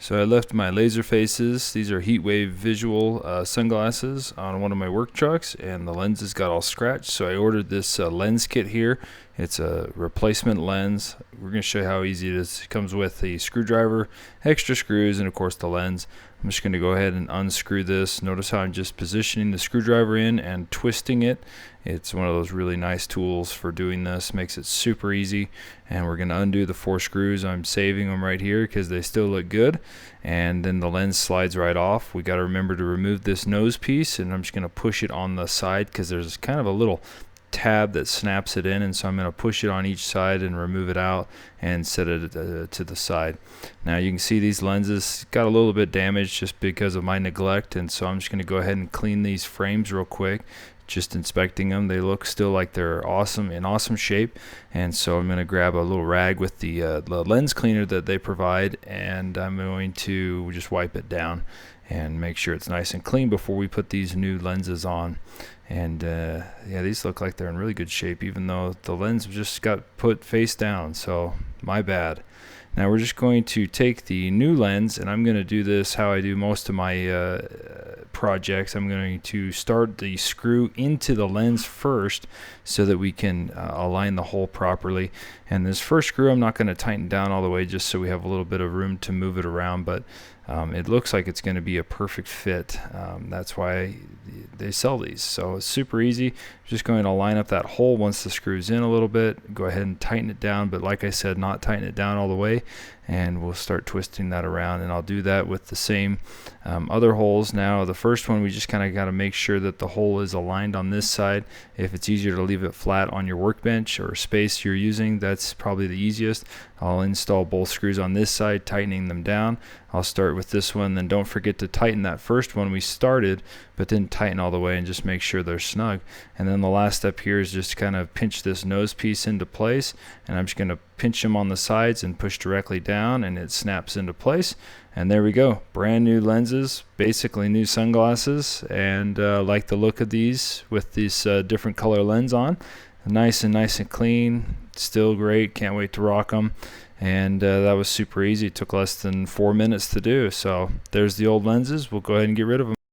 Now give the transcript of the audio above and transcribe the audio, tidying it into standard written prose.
So I left my Laserfaces, these are Heatwave Visual Sunglasses, on one of my work trucks, and the lenses got all scratched, so I ordered this lens kit here. It's a replacement lens. We're going to show you how easy it is. It comes with the screwdriver, extra screws, and of course the lens. I'm just going to go ahead and unscrew this. Notice how I'm just positioning the screwdriver in and twisting it. It's one of those really nice tools for doing this. Makes it super easy. And we're going to undo the 4 screws. I'm saving them right here because they still look good. And then the lens slides right off. We got to remember to remove this nose piece, and I'm just going to push it on the side because there's kind of a little tab that snaps it in, and so I'm going to push it on each side and remove it out and set it to the side. Now you can see these lenses got a little bit damaged just because of my neglect, and so I'm just going to go ahead and clean these frames real quick. Just inspecting them, they look still like they're in awesome shape, and so I'm going to grab a little rag with the lens cleaner that they provide, and I'm going to just wipe it down and make sure it's nice and clean before we put these new lenses on. And yeah, these look like they're in really good shape, even though the lens just got put face down, so my bad. Now we're just going to take the new lens, and I'm going to do this how I do most of my projects. I'm going to start the screw into the lens first so that we can align the hole properly. And this first screw I'm not going to tighten down all the way, just so we have a little bit of room to move it around, but it looks like it's going to be a perfect fit. That's why they sell these. So it's super easy. Just going to line up that hole once the screw's in a little bit. Go ahead and tighten it down, but like I said, not tighten it down all the way, and we'll start twisting that around. And I'll do that with the same other holes. Now the first one, we just kind of got to make sure that the hole is aligned on this side. If it's easier to leave it flat on your workbench or space you're using, that's probably the easiest. I'll install both screws on this side, tightening them down. I'll start with this one, then don't forget to tighten that first one we started, but then tighten all the way and just make sure they're snug. And then the last step here is just kind of pinch this nose piece into place, and I'm just going to pinch them on the sides and push directly down, and it snaps into place. And there we go, brand new lenses, basically new sunglasses, and like the look of these with this different color lens on. Nice and clean, still great, can't wait to rock them. And that was super easy. It took less than 4 minutes to do. So there's the old lenses. We'll go ahead and get rid of them.